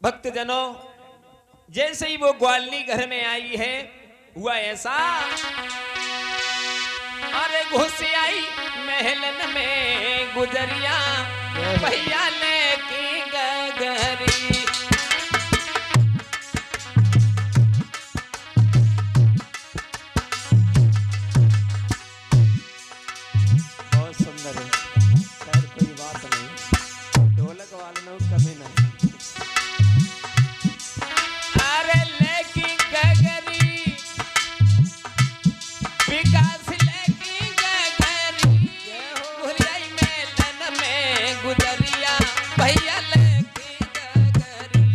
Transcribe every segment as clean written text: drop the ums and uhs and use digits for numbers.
भक्तजनों, जैसे ही वो ग्वालनी घर में आई है हुआ ऐसा, अरे घुस आई महलन में गुजरिया भैया लेके गगरी। बहुत सुंदर है, खैर कोई बात नहीं, ढोलक वाले में कमी नहीं। अरे लेके गगरी विकास लेके गगरी, भुलियाई मेलन में गुजरिया भैया लेके गगरी,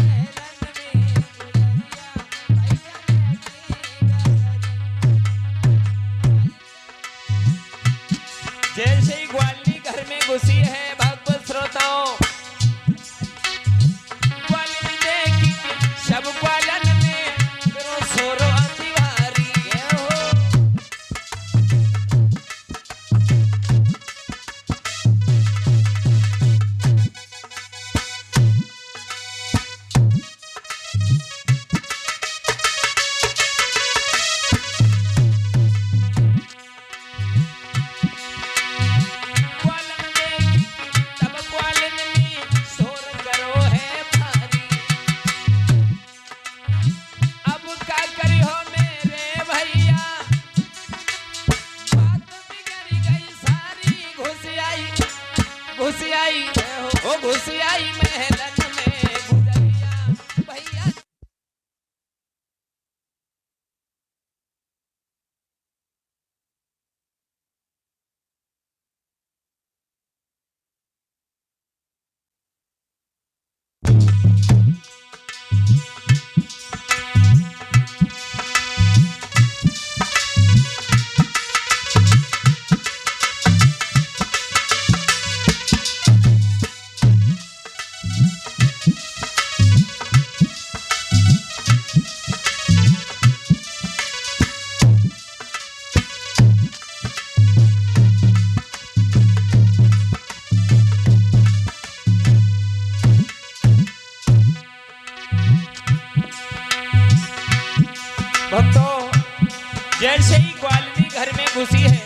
मेलन में गुजरिया भैया लेके गगरी। जैसे ही ग्वालनी घर में घुसी है भगवत श्रोताओं, ग्वालनी देखी सब ग्वालन में करो सोरो अतिवारी हो। ग्वालन देखी तब ग्वालन में शोर करो है भारी, अब क्या करी हो मेरे भैया, बात बिगड़ गई सारी। घुस आई ओ घुस आई महलन में गुजरिया भैया। भक्तों, जैसे ही ग्वालनी घर में घुसी है,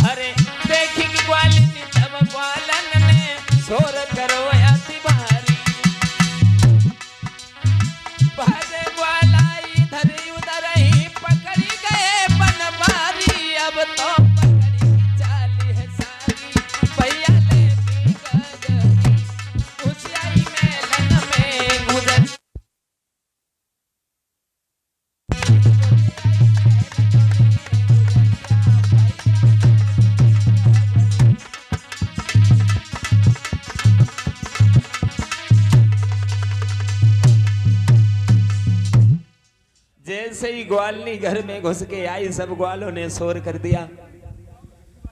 अरे देखी कि ग्वालनी तब ग्वालन ने शोर करो अति भारी, भरे ग्वालाई धरी उधर ही पकड़ी गए बनवारी, अब तो पकड़ी चाली है सारी भैया लेके गगरी, घुस आई मेलन में गुजर। जैसे ही ग्वालनी घर में घुस के आई, सब ग्वालों ने शोर कर दिया।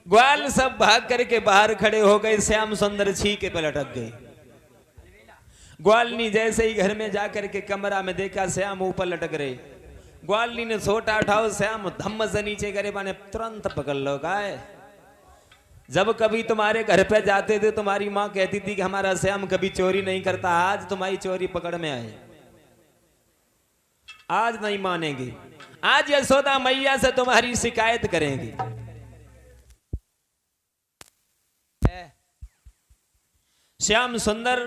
ग्वाल सब भाग करके बाहर खड़े हो गए, श्याम सुंदर छीके पे लटक गए। ग्वालनी जैसे ही घर में जाकर के कमरा में देखा श्याम ऊपर लटक रहे, ग्वालनी ने छोटा उठाओ, श्याम धम्म से नीचे करे, माने तुरंत पकड़ लो। गाय जब कभी तुम्हारे घर पे जाते थे तुम्हारी माँ कहती थी कि हमारा श्याम कभी चोरी नहीं करता, आज तुम्हारी चोरी पकड़ में आए, आज नहीं मानेंगे, आज यशोदा मैया से तुम्हारी शिकायत करेंगे। श्याम सुंदर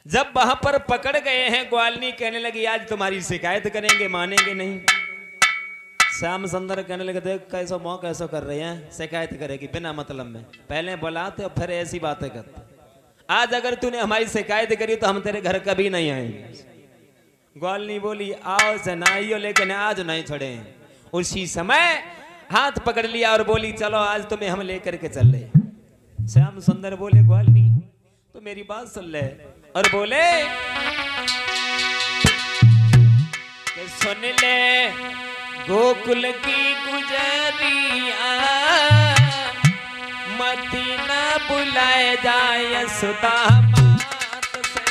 जब वहां पर पकड़ गए हैं, ग्वालनी कहने लगी आज तुम्हारी शिकायत करेंगे, मानेंगे नहीं। श्याम सुंदर कहने लगे देख कैसो मोह कैसो कर रहे हैं, शिकायत करेगी बिना मतलब में, पहले बुलाते और फिर ऐसी बातें करते। आज अगर तूने हमारी शिकायत करी तो हम तेरे घर कभी नहीं आएंगे। ग्वालनी बोली आओ से नाइयो, लेकिन आज नहीं छोड़े। उसी समय हाथ पकड़ लिया और बोली चलो आज तुम्हें हम लेकर के चल रहे। श्याम सुंदर बोले ग्वालनी तो मेरी बात सुन ले, और बोले कि सुन ले गोकुल की गुजरिया, मती न बुलाए जाए सुता मात से।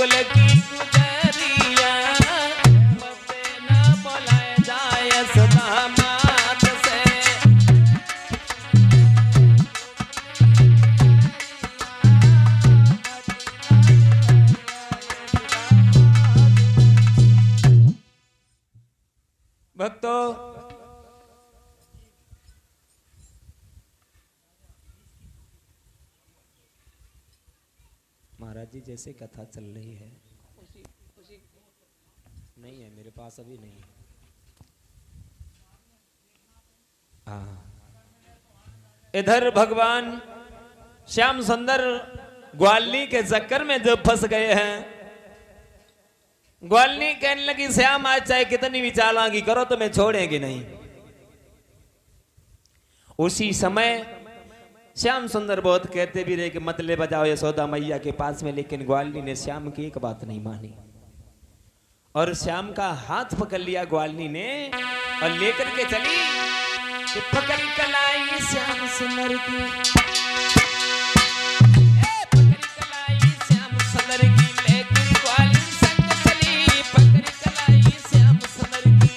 कुल की गुजरिया बब्बे न बुलाए जाए सदा मात से। भक्तों, महाराज जी जैसे कथा चल रही है नहीं है मेरे पास, अभी नहीं है। इधर भगवान श्याम सुंदर ग्वालनी के चक्कर में जो फंस गए हैं, ग्वालनी कहने लगी श्याम आज चाहे कितनी भी चालाकी करो तो मैं छोड़ेंगे नहीं। उसी समय श्याम सुंदर बहुत कहते भी रहे कि मत ले बजाओ यशोदा मैया के पास में, लेकिन ग्वालनी ने श्याम की एक बात नहीं मानी और श्याम का हाथ पकड़ लिया ग्वालनी ने और लेकर के चली कि पकड़ कलाई श्याम सुंदर की, पकड़ कलाई श्याम सुंदर की, लेकर ग्वालनी संग चली पकड़ कलाई श्याम सुंदर की।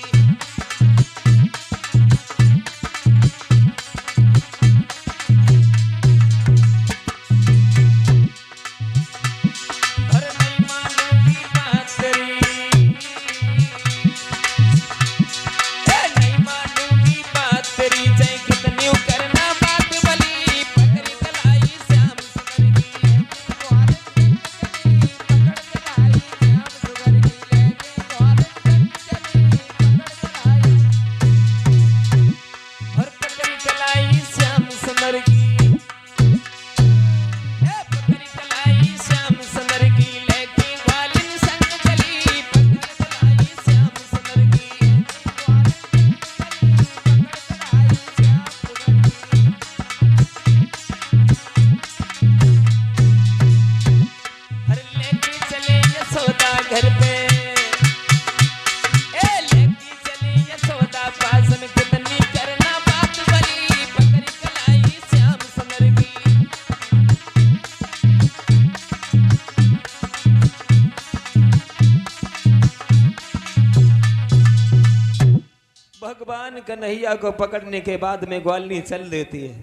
भगवान कन्हैया को पकड़ने के बाद में ग्वालनी चल देती है।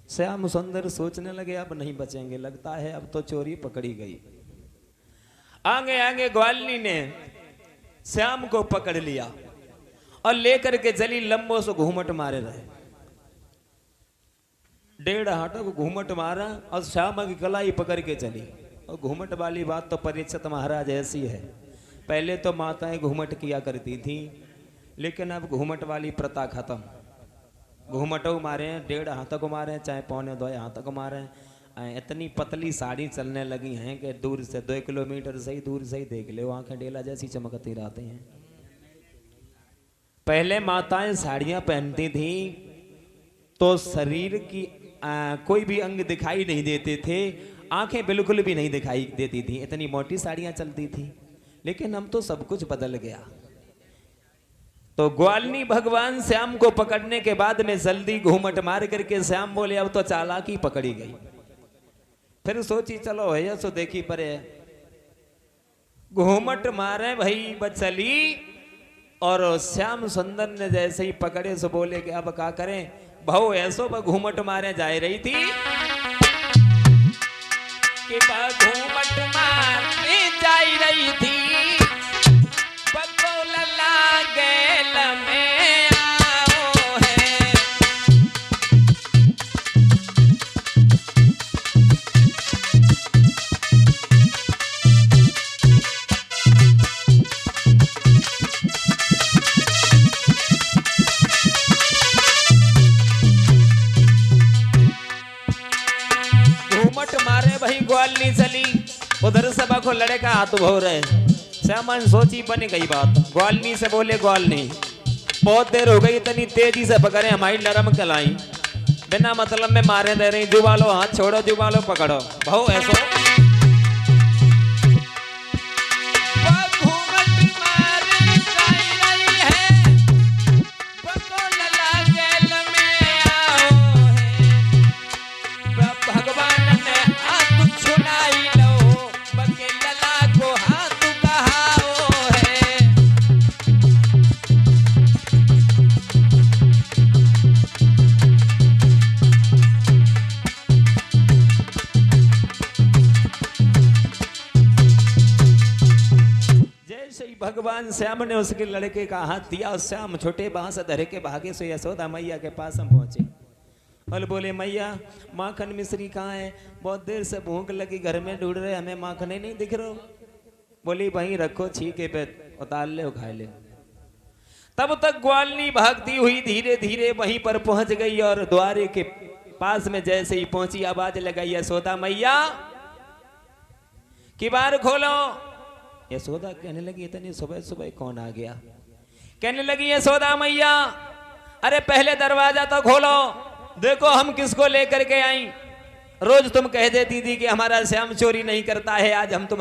श्याम सुंदर सोचने लगे अब नहीं बचेंगे, लगता है अब तो चोरी पकड़ी गई। आगे आगे ग्वालनी ने श्याम को पकड़ लिया और लेकर के चली लंबो से घूमट मारे रहे। 1.5 हाथों को घूमट मारा और श्याम की कलाई पकड़ के चली। और घूमट वाली बात तो परीक्षित महाराज ऐसी है, पहले तो माताएं घूमट किया करती थी, लेकिन अब घूमट वाली प्रथा खत्म। घूमटों मारे 1.5 हाथों को मारे, चाहे 1.25 हाथों को मारे। इतनी पतली साड़ी चलने लगी हैं कि दूर से 2 किलोमीटर से ही दूर से ही देख ले, आंखें डेला जैसी चमकती रहती हैं। पहले माताएं साड़ियां पहनती थी तो शरीर की कोई भी अंग दिखाई नहीं देते थे, आंखें बिल्कुल भी नहीं दिखाई देती थी, इतनी मोटी साड़ियां चलती थी। लेकिन हम तो सब कुछ बदल गया। तो ग्वालनी भगवान श्याम को पकड़ने के बाद में जल्दी घूमट मार करके श्याम बोले अब तो चालाकी पकड़ी गई। फिर सोची चलो है सो देखी पर घूमट मारे भाई बचली। और श्याम सुंदर ने जैसे ही पकड़े सो बोले कि अब क्या करें, भाव ऐसो घूमट मारे जा रही थी कि घूमट मारने जा रही थी, ग्वालनी चली। उधर सभा को लड़का हाथ भो रहे। श्यामन सोची बन गई बात। ग्वालनी से बोले ग्वालनी बहुत देर हो गई, इतनी तेजी से पकड़े हमारी नरम कलाई, बिना मतलब में मारे दे रही। जुबालो हाथ छोड़ो, जुबालो पकड़ो। भाऊ ऐसो भगवान श्याम ने उसके लड़के का हाथ दिया और श्याम छोटे बांस धरे के भागे से यशोदा मैया के पास हम पहुंचे और बोले मैया माखन मिश्री कहाँ है? बहुत देर से भूख लगी, घर में ढूंढ रहे, हमें माखन ही नहीं दिख रहा। बोली वहीं रखो, छीके पे उतार ले खा ले। तब तक ग्वालनी भागती हुई धीरे धीरे वहीं पर पहुंच गई और द्वारे के पास में जैसे ही पहुंची आवाज लगाई यशोदा मैया कि बार खोलो। यशोदा कहने लगी इतनी सुबह सुबह कौन आ गया? कहने लगी यशोदा मैया अरे पहले दरवाजा तो खोलो, देखो हम किसको लेकर के आई। रोज तुम कह देती थी कि हमारा श्याम चोरी नहीं करता है, आज हम तुम्हारे